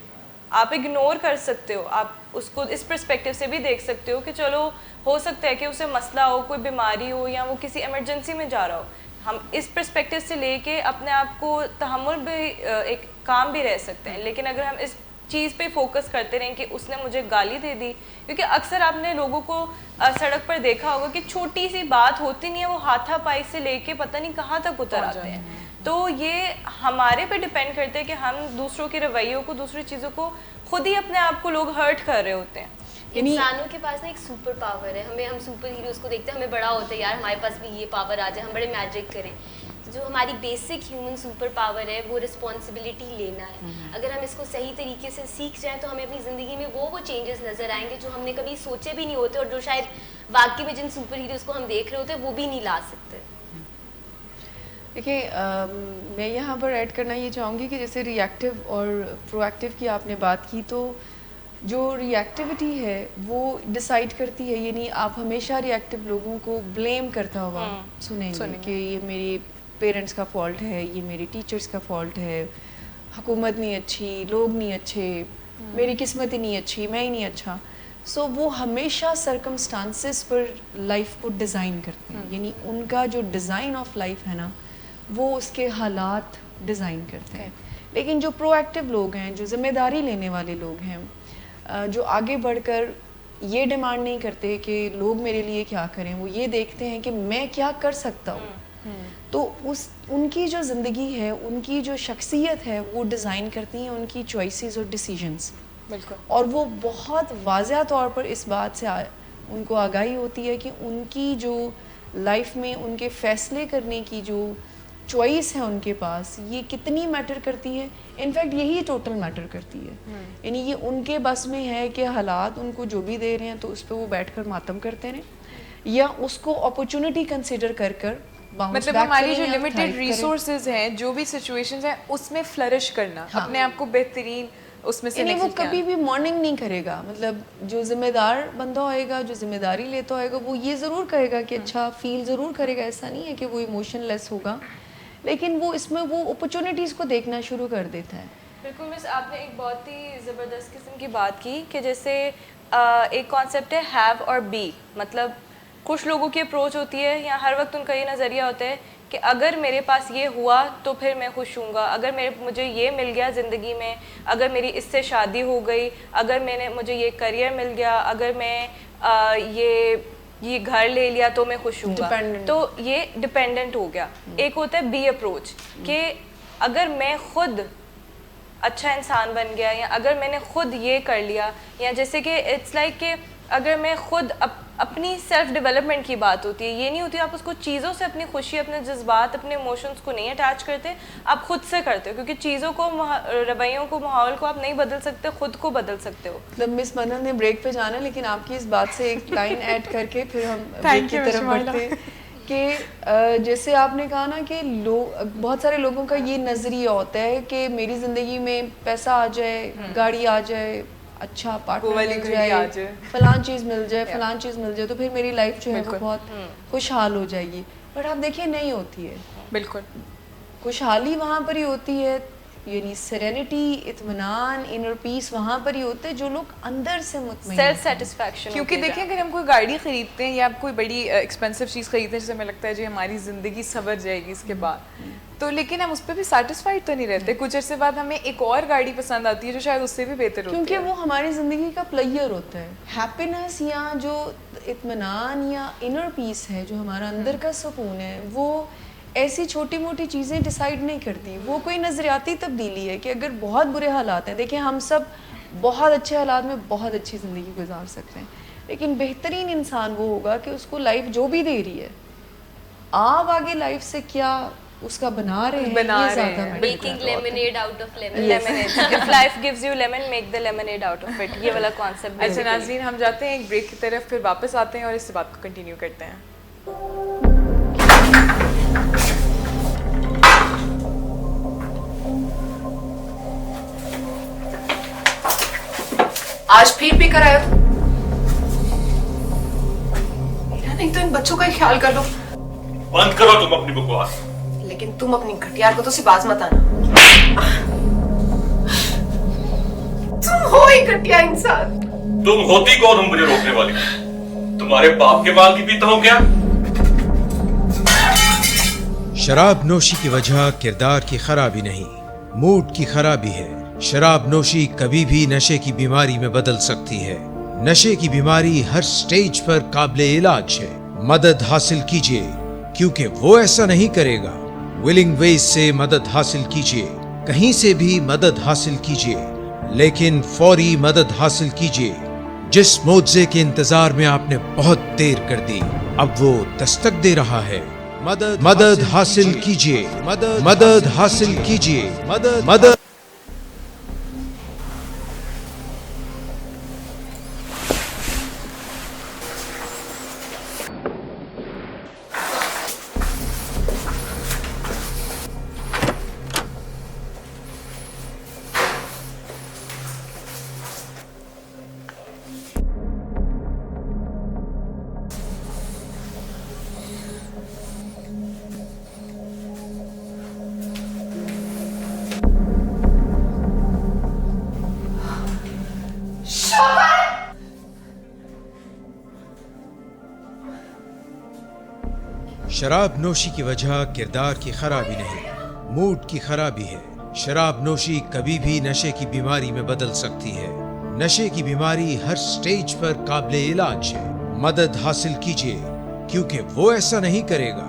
آپ اگنور کر سکتے ہو, آپ اس کو اس پرسپیکٹیو سے بھی دیکھ سکتے ہو کہ چلو ہو سکتا ہے کہ اسے مسئلہ ہو, کوئی بیماری ہو, یا وہ کسی ایمرجنسی میں جا رہا ہو. ہم اس پرسپیکٹیو سے لے کے اپنے آپ کو تحمل بھی ایک کام بھی رہ سکتے ہیں. لیکن اگر ہم اس چیز پہ فوکس کرتے رہیں کہ اس نے مجھے گالی دے دی, کیونکہ اکثر آپ نے لوگوں کو سڑک پر دیکھا ہوگا کہ چھوٹی سی بات ہوتی نہیں ہے, وہ ہاتھا پائی سے لے کے پتہ نہیں کہاں تک اتر آتے ہیں. تو یہ ہمارے پہ ڈپینڈ کرتے ہیں کہ ہم دوسروں کے رویوں کو, دوسری چیزوں کو, خود ہی اپنے آپ کو لوگ ہرٹ کر رہے ہوتے ہیں. انسانوں کے پاس نا ایک سپر پاور ہے, ہم سپر ہیروز کو دیکھتے ہیں, ہمیں بڑا ہوتا ہے یار ہمارے پاس بھی یہ پاور آ جائے, ہم بڑے میجک کریں. جو ہماری بیسک ہیومن سپر پاور ہے وہ رسپانسبلٹی لینا ہے. اگر ہم اس کو صحیح طریقے سے سیکھ جائیں تو ہمیں اپنی زندگی میں وہ چینجز نظر آئیں گے جو ہم نے کبھی سوچے بھی نہیں ہوتے, اور جو شاید واقعی میں جن سپر ہیروز کو ہم دیکھ رہے ہوتے ہیں وہ بھی نہیں لا سکتے. دیکھیں, میں یہاں پر ایڈ کرنا یہ چاہوں گی کہ جیسے ری ایکٹیو اور پرو ایکٹیو کی آپ نے بات کی, تو جو ری ایکٹیویٹی ہے وہ ڈیسائیڈ کرتی ہے, یعنی آپ ہمیشہ ری ایکٹیو لوگوں کو بلیم کرتا ہوا سنیں گے کہ یہ میری پیرنٹس کا فالٹ ہے, یہ میری ٹیچرس کا فالٹ ہے, حکومت نہیں اچھی, لوگ نہیں اچھے, میری قسمت ہی نہیں اچھی, میں ہی نہیں اچھا. سو وہ ہمیشہ سرکمسٹانسز پر لائف کو ڈیزائن کرتے ہیں, یعنی ان کا جو ڈیزائن آف لائف ہے نا وہ اس کے حالات ڈیزائن کرتے ہیں. لیکن جو پرو ایکٹیو لوگ ہیں, جو ذمہ داری لینے والے لوگ ہیں, جو آگے بڑھ کر یہ ڈیمانڈ نہیں کرتے کہ لوگ میرے لیے کیا کریں, وہ یہ دیکھتے ہیں کہ میں کیا کر سکتا ہوں, تو ان کی جو زندگی ہے, ان کی جو شخصیت ہے, وہ ڈیزائن کرتی ہیں ان کی چوائسیز اور ڈیسیجنس. بالکل. اور وہ بہت واضح طور پر اس بات سے ان کو آگاہی ہوتی ہے کہ ان کی جو لائف میں ان کے فیصلے کرنے کی جو چوائس ہے ان کے پاس, یہ کتنی میٹر کرتی ہے. انفیکٹ یہی ٹوٹل میٹر کرتی ہے. یعنی یہ ان کے بس میں ہے کہ حالات ان کو جو بھی دے رہے ہیں تو اس پہ وہ بیٹھ کر ماتم کرتے رہیں, یا اس کو اپرچونٹی کنسیڈر کر مطلب ہماری جو لمیٹڈ ریسورسز ہیں, جو بھی سچویشنز ہیں, اس میں فلرش کرنا, اپنے آپ کو بہترین اس میں سے یعنی وہ کبھی بھی مارننگ نہیں کرے گا. مطلب جو ذمہ دار بندہ ہوئے گا, جو ذمہ داری لیتا ہوئے گا, وہ یہ ضرور کہے گا کہ اچھا فیل ضرور کرے گا. ایسا نہیں ہے کہ وہ ایموشن لیس ہوگا, لیکن وہ اس میں وہ اپرچونیٹیز کو دیکھنا شروع کر دیتا ہے. بالکل مس, آپ نے ایک بہت ہی زبردست قسم کی بات کی کہ جیسے ایک کانسیپٹ ہے ہیو اور بی. مطلب کچھ لوگوں کی اپروچ ہوتی ہے یا ہر وقت ان کا یہ نظریہ ہوتا ہے کہ اگر میرے پاس یہ ہوا تو پھر میں خوش ہوں گا, اگر مجھے یہ مل گیا زندگی میں, اگر میری اس سے شادی ہو گئی, اگر مجھے یہ کریئر مل گیا, اگر میں یہ گھر لے لیا تو میں خوش ہوں گا. تو یہ ڈپینڈنٹ ہو گیا. ایک ہوتا ہے بی اپروچ کہ اگر میں خود اچھا انسان بن گیا, یا اگر میں نے خود یہ کر لیا, یا جیسے کہ اٹس لائک کہ اگر میں خود اپنی سیلف ڈیولپمنٹ کی بات ہوتی ہے. یہ نہیں ہوتی آپ اس کو چیزوں سے اپنی خوشی, اپنے جذبات, اپنے ایموشنس کو نہیں اٹیچ کرتے, آپ خود سے کرتے ہو, کیونکہ چیزوں کو, رویوں کو, ماحول کو آپ نہیں بدل سکتے, خود کو بدل سکتے ہو. مطلب مس منل نے بریک پہ جانا, لیکن آپ کی اس بات سے ایک لائن ایڈ کر کے پھر ہم بریک کی طرف بڑھتے ہیں کہ جیسے آپ نے کہا نا کہ بہت سارے لوگوں کا یہ نظریہ ہوتا ہے کہ میری زندگی میں پیسہ آ جائے, گاڑی آ جائے, اچھا پارٹنر مل جائے, فلان چیز مل جائے, فلان چیز مل جائے, تو پھر میری لائف جو ہے وہ بہت خوشحال ہو جائے گی. بٹ آپ دیکھیے نہیں ہوتی ہے. بالکل خوشحالی وہاں پر ہی ہوتی ہے, یعنی سیرینٹی, اطمینان, انر پیس وہاں پر ہی ہوتے ہیں جو لوگ اندر سے مطمئن, سیلف سیٹسفیکشن. کیونکہ دیکھیں اگر ہم کوئی گاڑی خریدتے ہیں یا کوئی بڑی ایکسپینسو چیز خریدتے ہیں جسے ہمیں لگتا ہے جو ہماری زندگی سنور جائے گی اس کے بعد, تو لیکن ہم اس پہ بھی سیٹسفائڈ تو نہیں رہتے. کچھ عرصے بعد ہمیں ایک اور گاڑی پسند آتی ہے جو شاید اس سے بھی بہتر ہوتی ہے, کیونکہ وہ ہماری زندگی کا پلیئر ہوتا ہے. ہیپینس یا جو اطمینان یا انر پیس ہے, جو ہمارا اندر کا سکون ہے, وہ ایسی چھوٹی موٹی چیزیں ڈیسائیڈ نہیں کرتی. وہ کوئی نظریاتی تبدیلی ہے کہ اگر بہت برے حالات ہیں, دیکھیں ہم سب بہت اچھے حالات میں بہت اچھی زندگی گزار سکتے ہیں, لیکن بہترین انسان وہ ہوگا کہ اس کو لائف جو بھی دے رہی ہے, آپ آگے لائف سے کیا اس کا بنا رہے ہیں. Making lemonade out of lemon. If life gives you lemon, make the lemonade out of it. یہ والا کانسیپٹ. اچھا ناظرین, ہم جاتے ہیں ایک بریک کی طرف, پھر واپس آتے ہیں اور اس بات کو کنٹینیو کرتے ہیں. آج پھر بھی کرایا نہیں تو ان بچوں کا ہی خیال کر لو. بند کرو تم اپنی بکواس. لیکن تم اپنی گھٹیا کو تو سے باز مت آنا. تم ہو ہی گھٹیا انسان. تم ہوتی کون ہو مجھے روکنے والی؟ تمہارے باپ کے بال کی پیتا ہوں کیا؟ شراب نوشی کی وجہ کردار کی خرابی نہیں, موڈ کی خرابی ہے. شراب نوشی کبھی بھی نشے کی بیماری میں بدل سکتی ہے. نشے کی بیماری ہر سٹیج پر قابل علاج ہے. مدد حاصل کیجیے, کیونکہ وہ ایسا نہیں کرے گا. ولنگ ویز سے مدد حاصل کیجیے, کہیں سے بھی مدد حاصل کیجیے, لیکن فوری مدد حاصل کیجیے. جس معجزے کے انتظار میں آپ نے بہت دیر کر دی, اب وہ دستک دے رہا ہے. مدد حاصل کیجیے, مدد حاصل کیجیے, مدد. شراب نوشی کی وجہ کردار کی خرابی نہیں, موڈ کی خرابی ہے. شراب نوشی کبھی بھی نشے کی بیماری میں بدل سکتی ہے. نشے کی بیماری ہر سٹیج پر قابل علاج ہے. مدد حاصل کیجیے, کیونکہ وہ ایسا نہیں کرے گا.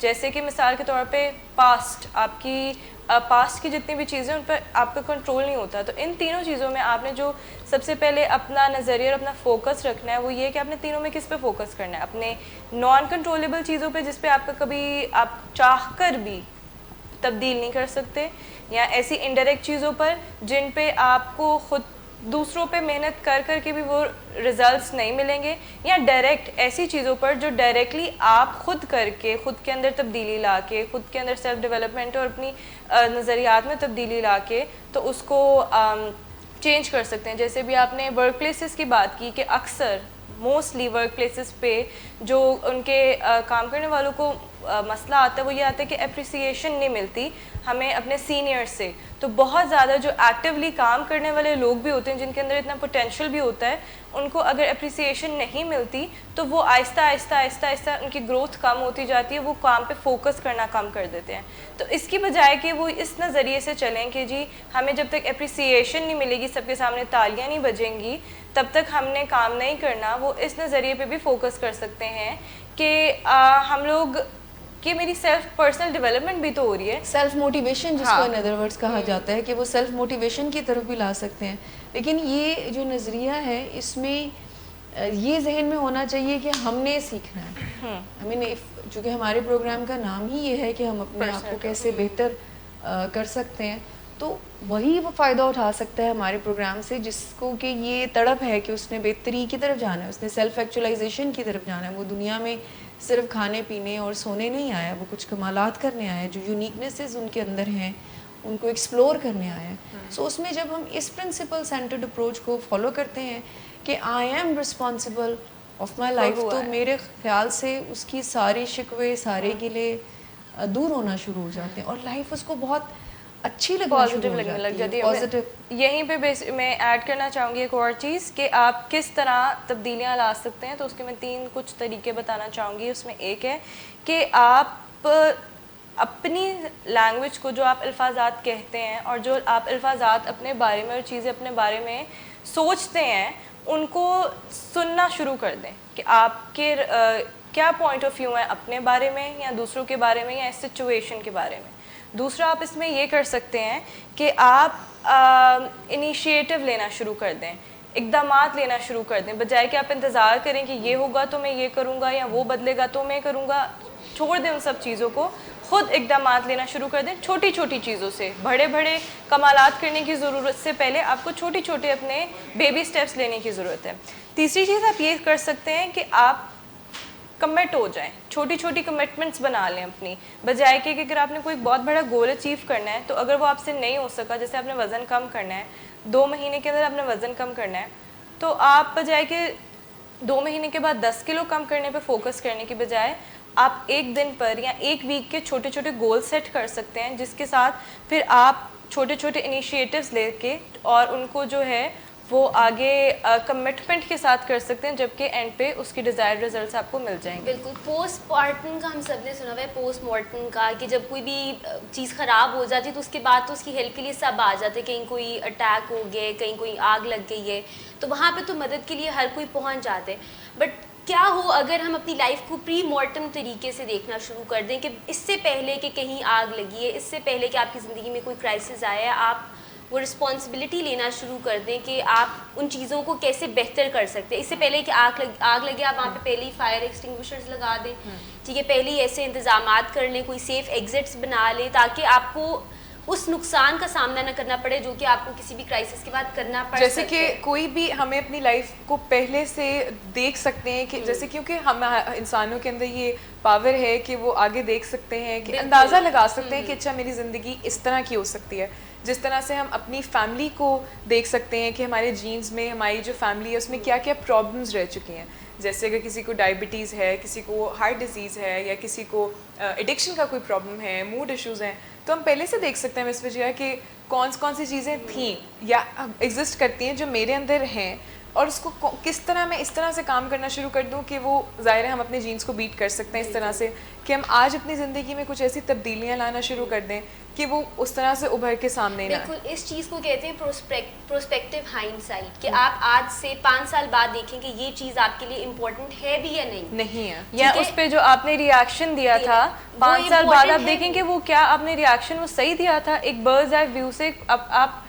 جیسے کہ مثال کے طور پہ پاسٹ کی جتنی بھی چیزیں ان پر آپ کا کنٹرول نہیں ہوتا. تو ان تینوں چیزوں میں آپ نے جو سب سے پہلے اپنا نظریہ اور اپنا فوکس رکھنا ہے وہ یہ کہ آپ نے تینوں میں کس پہ فوکس کرنا ہے. اپنے نان کنٹرولیبل چیزوں پہ جس پہ آپ کا کبھی آپ چاہ کر بھی تبدیل نہیں کر سکتے, یا ایسی انڈائریکٹ چیزوں پر جن پہ آپ کو خود دوسروں پہ محنت کر کر کے بھی وہ ریزلٹس نہیں ملیں گے, یا ڈائریکٹ ایسی چیزوں پر جو ڈائریکٹلی آپ خود کر کے خود کے اندر تبدیلی لا کے خود کے اندر سیلف ڈیولپمنٹ اور اپنی نظریات میں تبدیلی لا کے تو اس کو چینج کر سکتے ہیں. جیسے بھی آپ نے ورک پلیسز کی بات کی کہ اکثر موسٹلی ورک پلیسز پہ جو ان کے کام کرنے والوں کو مسئلہ آتا ہے وہ یہ آتا ہے کہ اپریسیشن نہیں ملتی ہمیں اپنے سینئر سے. تو بہت زیادہ جو ایکٹیولی کام کرنے والے لوگ بھی ہوتے ہیں جن کے اندر اتنا پوٹینشیل بھی ہوتا ہے, ان کو اگر اپریسیشن نہیں ملتی تو وہ آہستہ آہستہ ان کی گروتھ کم ہوتی جاتی ہے, وہ کام پہ فوکس کرنا کم کر دیتے ہیں. تو اس کی بجائے کہ وہ اس نظریے سے چلیں کہ جی ہمیں جب تک اپریسیشن نہیں ملے گی, سب کے سامنے تالیاں نہیں بجیں گی, تب تک ہم نے کام نہیں کرنا. وہ اس نظریے پہ بھی فوکس کر سکتے ہیں کہ ہم لوگ کہ میری پرسنل ڈیولپمنٹ بھی تو ہو رہی ہے. سیلف موٹیویشن جس کو ان ادر ورڈز کہا جاتا ہے کہ وہ سیلف موٹیویشن کی طرف بھی لا سکتے ہیں. لیکن یہ جو نظریہ ہے اس میں یہ ذہن میں ہونا چاہیے کہ ہم نے سیکھنا ہے. ہمیں چونکہ ہمارے پروگرام کا نام ہی یہ ہے کہ ہم اپنے آپ کو کیسے بہتر کر سکتے ہیں, تو وہی وہ فائدہ اٹھا سکتا ہے ہمارے پروگرام سے جس کو کہ یہ تڑپ ہے کہ اس نے بہتری کی طرف جانا ہے, اس نے سیلف ایکچولائزیشن کی طرف جانا ہے. وہ دنیا میں صرف کھانے پینے اور سونے نہیں آیا, وہ کچھ کمالات کرنے آیا ہے, جو یونیکنیسز ان کے اندر ہیں ان کو ایکسپلور کرنے آیا ہے. سو اس میں جب ہم اس پرنسپل سینٹرڈ اپروچ کو فالو کرتے ہیں کہ I am responsible of my life, تو میرے خیال سے اس کی ساری شکوے سارے گلے دور ہونا شروع ہو جاتے ہیں اور لائف اس کو بہت اچھی لگنے لگ جاتی ہے. یہیں پہ میں ایڈ کرنا چاہوں گی ایک اور چیز کہ آپ کس طرح تبدیلیاں لا سکتے ہیں. تو اس کے میں 3 کچھ طریقے بتانا چاہوں گی. اس میں ایک ہے کہ آپ اپنی لینگویج کو, جو آپ الفاظات کہتے ہیں اور جو آپ الفاظات اپنے بارے میں اور چیزیں اپنے بارے میں سوچتے ہیں, ان کو سننا شروع کر دیں کہ آپ کے کیا پوائنٹ آف ویو ہے اپنے بارے میں یا دوسروں کے بارے میں یا اس سچویشن کے بارے میں. دوسرا آپ اس میں یہ کر سکتے ہیں کہ آپ انیشیٹو لینا شروع کر دیں, اقدامات لینا شروع کر دیں, بجائے کہ آپ انتظار کریں کہ یہ ہوگا تو میں یہ کروں گا یا وہ بدلے گا تو میں کروں گا. چھوڑ دیں ان سب چیزوں کو, خود اقدامات لینا شروع کر دیں. چھوٹی چھوٹی چیزوں سے بڑے بڑے کمالات کرنے کی ضرورت سے پہلے آپ کو چھوٹی چھوٹے اپنے بیبی سٹیپس لینے کی ضرورت ہے. تیسری چیز آپ یہ کر سکتے ہیں کہ آپ کمٹ ہو جائیں, چھوٹی چھوٹی کمٹمنٹس بنا لیں اپنی, بجائے کہ اگر آپ نے کوئی بہت بڑا گول اچیو کرنا ہے تو اگر وہ آپ سے نہیں ہو سکا, جیسے آپ نے وزن کم کرنا ہے 2 مہینے کے اندر آپ نے وزن کم کرنا ہے, تو آپ بجائے کہ 2 مہینے کے بعد 10 کلو کم کرنے پہ فوکس کرنے کی بجائے آپ ایک دن پر یا ایک ویک کے چھوٹے چھوٹے گول سیٹ کر سکتے ہیں, جس کے ساتھ پھر آپ چھوٹے چھوٹے انیشیٹوز لے کے اور ان کو جو ہے وہ آگے کمٹمنٹ کے ساتھ کر سکتے ہیں, جبکہ اینڈ پہ اس کی ڈیزائرڈ ریزلٹس آپ کو مل جائیں گے. بالکل. پوسٹ مارٹم کا ہم سب نے سنا ہوا ہے, پوسٹ مارٹم کا, کہ جب کوئی بھی چیز خراب ہو جاتی ہے تو اس کے بعد تو اس کی ہیلپ کے لیے سب آ جاتے ہیں. کہیں کوئی اٹیک ہو گیا, کہیں کوئی آگ لگ گئی ہے, تو وہاں پہ تو مدد کے لیے ہر کوئی پہنچ جاتے ہیں. بٹ کیا ہو اگر ہم اپنی لائف کو پری مارٹم طریقے سے دیکھنا شروع کر دیں کہ اس سے پہلے کہ کہیں آگ لگی ہے, اس سے پہلے کہ آپ کی زندگی میں کوئی کرائسس آیا ہے, آپ وہ رسپانسبلٹی لینا شروع کر دیں کہ آپ ان چیزوں کو کیسے بہتر کر سکتے ہیں. اس سے پہلے کہ آگ لگے آپ وہاں پہ پہلے ہی فائر ایکسٹنگوشرز لگا دیں, ٹھیک ہے, پہلے ہی ایسے انتظامات کر لیں, کوئی سیف ایگزٹس بنا لیں تاکہ آپ کو اس نقصان کا سامنا نہ کرنا پڑے جو کہ آپ کو کسی بھی کرائسس کے بعد کرنا پڑ جیسے کہ کوئی بھی ہمیں اپنی لائف کو پہلے سے دیکھ سکتے ہیں کہ جیسے کیونکہ ہم انسانوں کے اندر یہ پاور ہے کہ وہ آگے دیکھ سکتے ہیں, کہ اندازہ لگا سکتے ہیں کہ اچھا میری زندگی اس طرح کی ہو سکتی ہے. جس طرح سے ہم اپنی فیملی کو دیکھ سکتے ہیں کہ ہمارے جینز میں ہماری جو فیملی ہے اس میں کیا کیا پرابلمز رہ چکی ہیں. جیسے اگر کسی کو ڈائبٹیز ہے, کسی کو ہارٹ ڈیزیز ہے, یا کسی کو ایڈکشن کا کوئی پرابلم ہے, موڈ ایشوز ہیں, تو ہم پہلے سے دیکھ سکتے ہیں اس وجہ کہ کون سی چیزیں تھیں یا ایگزسٹ کرتی ہیں جو میرے اندر ہیں, اور اس کو کس طرح میں اس طرح سے کام کرنا شروع کر دوں کہ وہ ظاہر ہے ہم اپنے جینس کو بیٹ کر سکتے ہیں اس طرح سے کہ ہم آج اپنی زندگی میں کچھ ایسی تبدیلیاں لانا شروع کر دیں کہ وہ اس طرح سے ابھر کے سامنے نہ آئے. بالکل اس چیز کو کہتے ہیں پروسپیکٹیو ہائنڈ سائٹ, کہ آپ آج سے 5 سال بعد دیکھیں کہ یہ چیز آپ کے لیے امپورٹنٹ ہے بھی یا نہیں ہے, یا اس پہ جو آپ نے ریئیکشن دیا تھا 5 سال بعد آپ دیکھیں کہ وہ کیا آپ نے ریئیکشن وہ صحیح دیا تھا. ایک برڈز آئی ویو سے آپ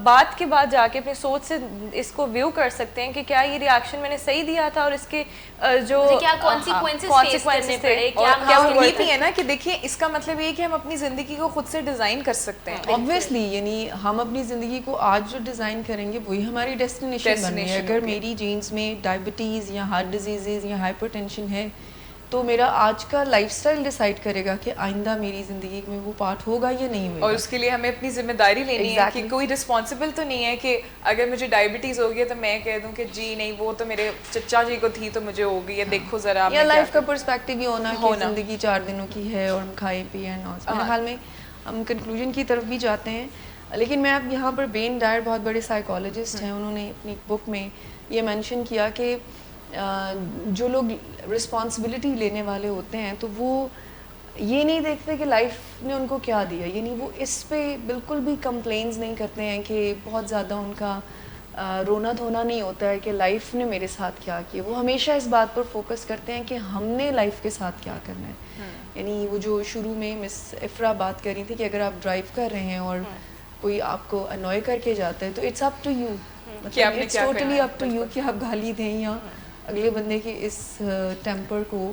بات کے بعد جا کے اپنی سوچ سے اس کو ویو کر سکتے ہیں کہ کیا یہ ریئیکشن میں نے صحیح دیا تھا اور اس کے جو کیا کانسیکوینسز تھے, کیا وہ یہ بھی ہے نا کہ دیکھیے اس کا مطلب یہ کہ ہم اپنی زندگی کو خود سے ڈیزائن کر سکتے ہیں. obviously یعنی ہم اپنی زندگی کو آج جو ڈیزائن کریں گے وہی ہماری ڈیسٹینیشن بننی ہے. اگر میری جینز میں ڈائبٹیز یا ہارٹ ڈیزیزز یا ہائپر ٹینشن ہے تو میرا آج کا لائف سٹائل ڈیسائیڈ کرے گا کہ آئندہ میری زندگی میں وہ پارٹ ہوگا یا نہیں ہوگا. اور اس کے لیے ہمیں اپنی ذمہ داری لینی ہے کہ کوئی رسپانسبل تو نہیں ہے کہ اگر مجھے ڈائبٹیز ہو گئی تو میں کہہ دوں کہ جی نہیں وہ تو میرے چچا جی کو تھی تو مجھے ہو گئی, یا دیکھو ذرا یا لائف کا پرسپیکٹیو یہ ہونا کہ زندگی 4 دنوں کی ہے اور ہم کھائے پیے میرے خیال میں ہم کنکلوژن کی طرف بھی جاتے ہیں. لیکن میں اب یہاں پر بین ڈائر بہت بڑے سائیکالوجسٹ ہیں, انہوں نے اپنی بک میں یہ مینشن کیا کہ جو لوگ رسپانسبلٹی لینے والے ہوتے ہیں تو وہ یہ نہیں دیکھتے کہ لائف نے ان کو کیا دیا, یعنی وہ اس پہ بالکل بھی کمپلینز نہیں کرتے ہیں کہ بہت زیادہ ان کا رونا دھونا نہیں ہوتا ہے کہ لائف نے میرے ساتھ کیا کیا. وہ ہمیشہ اس بات پر فوکس کرتے ہیں کہ ہم نے لائف کے ساتھ کیا کرنا ہے. یعنی وہ جو شروع میں مس افرا بات کر رہی تھی کہ اگر آپ ڈرائیو کر رہے ہیں اور کوئی آپ کو انوائے کر کے جاتا ہے تو اٹس اپ ٹو یو, مطلب it's totally up to you کہ آپ گالی دیں یا اگلے بندے کے اس ٹیمپر کو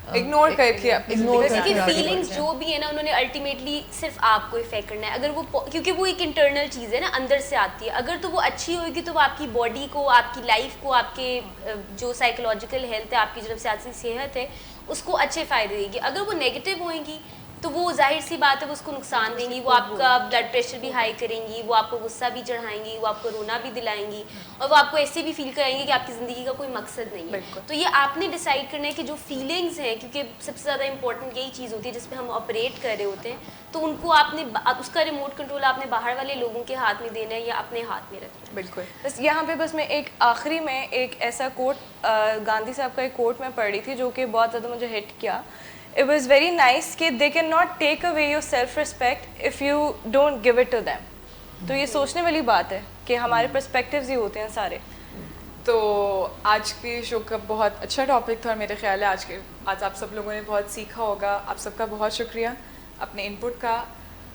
اگنور کر کے فیلنگز جو بھی ہے نا انہوں نے الٹیمیٹلی صرف آپ کو افیکٹ کرنا ہے. اگر وہ کیونکہ وہ ایک انٹرنل چیز ہے نا, اندر سے آتی ہے, اگر تو وہ اچھی ہوئے گی تو وہ آپ کی باڈی کو, آپ کی لائف کو, آپ کے جو سائیکولوجیکل ہیلتھ ہے, آپ کی جو نفسیاتی صحت ہے اس کو اچھے فائدے دے گی. اگر وہ نیگیٹو ہوئیں گی تو وہ ظاہر سی بات ہے وہ اس کو نقصان دیں گی, وہ آپ کا بلڈ پریشر بھی ہائی کریں گی, وہ آپ کو غصہ بھی چڑھائیں گی, وہ آپ کو رونا بھی دلائیں گی, اور وہ آپ کو ایسے بھی فیل کرائیں گی کہ آپ کی زندگی کا کوئی مقصد نہیں ہے. تو یہ آپ نے ڈیسائیڈ کرنا ہے کہ جو فیلنگز ہیں, کیونکہ سب سے زیادہ امپورٹنٹ یہی چیز ہوتی ہے جس پہ ہم آپریٹ کر رہے ہوتے ہیں, تو ان کو آپ نے اس کا ریموٹ کنٹرول آپ نے باہر والے لوگوں کے ہاتھ میں دینا ہے یا اپنے ہاتھ میں رکھنا ہے. بالکل. بس یہاں پہ بس میں ایک آخری میں ایک ایسا کوٹ گاندھی صاحب کا ایک کوٹ میں پڑھ رہی تھی جو کہ بہت زیادہ مجھے ہٹ کیا. It was very nice کہ they cannot take away your self-respect if you don't give it to them. تو یہ سوچنے والی بات ہے کہ ہمارے پرسپیکٹیوز ہی ہوتے ہیں سارے. تو آج کے شو کا بہت اچھا ٹاپک تھا, اور میرے خیال ہے آج آپ سب لوگوں نے بہت سیکھا ہوگا. آپ سب کا بہت شکریہ اپنے ان پٹ کا.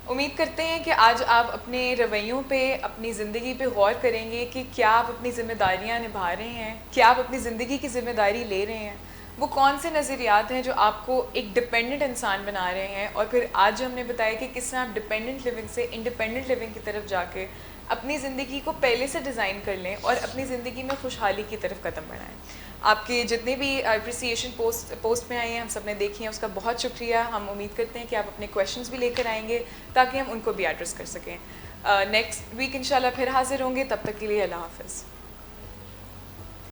امید کرتے ہیں کہ آج آپ اپنے رویوں پہ, اپنی زندگی پہ غور کریں گے کہ کیا آپ اپنی ذمہ داریاں نبھا رہے ہیں, کیا آپ اپنی زندگی کی ذمہ داری لے رہے ہیں, وہ کون سے نظریات ہیں جو آپ کو ایک ڈپینڈنٹ انسان بنا رہے ہیں, اور پھر آج جو ہم نے بتایا کہ کس طرح آپ ڈپینڈنٹ لیونگ سے انڈیپینڈنٹ لیونگ کی طرف جا کے اپنی زندگی کو پہلے سے ڈیزائن کر لیں اور اپنی زندگی میں خوشحالی کی طرف قدم بڑھائیں. آپ کے جتنے بھی اپریسیشن پوسٹ میں آئے ہیں ہم سب نے دیکھی ہیں, اس کا بہت شکریہ. ہم امید کرتے ہیں کہ آپ اپنے کویشچنس بھی لے کر آئیں گے تاکہ ہم ان کو بھی ایڈریس کر سکیں. نیکسٹ ویک انشاءاللہ پھر حاضر ہوں گے, تب تک کے لیے اللہ حافظ.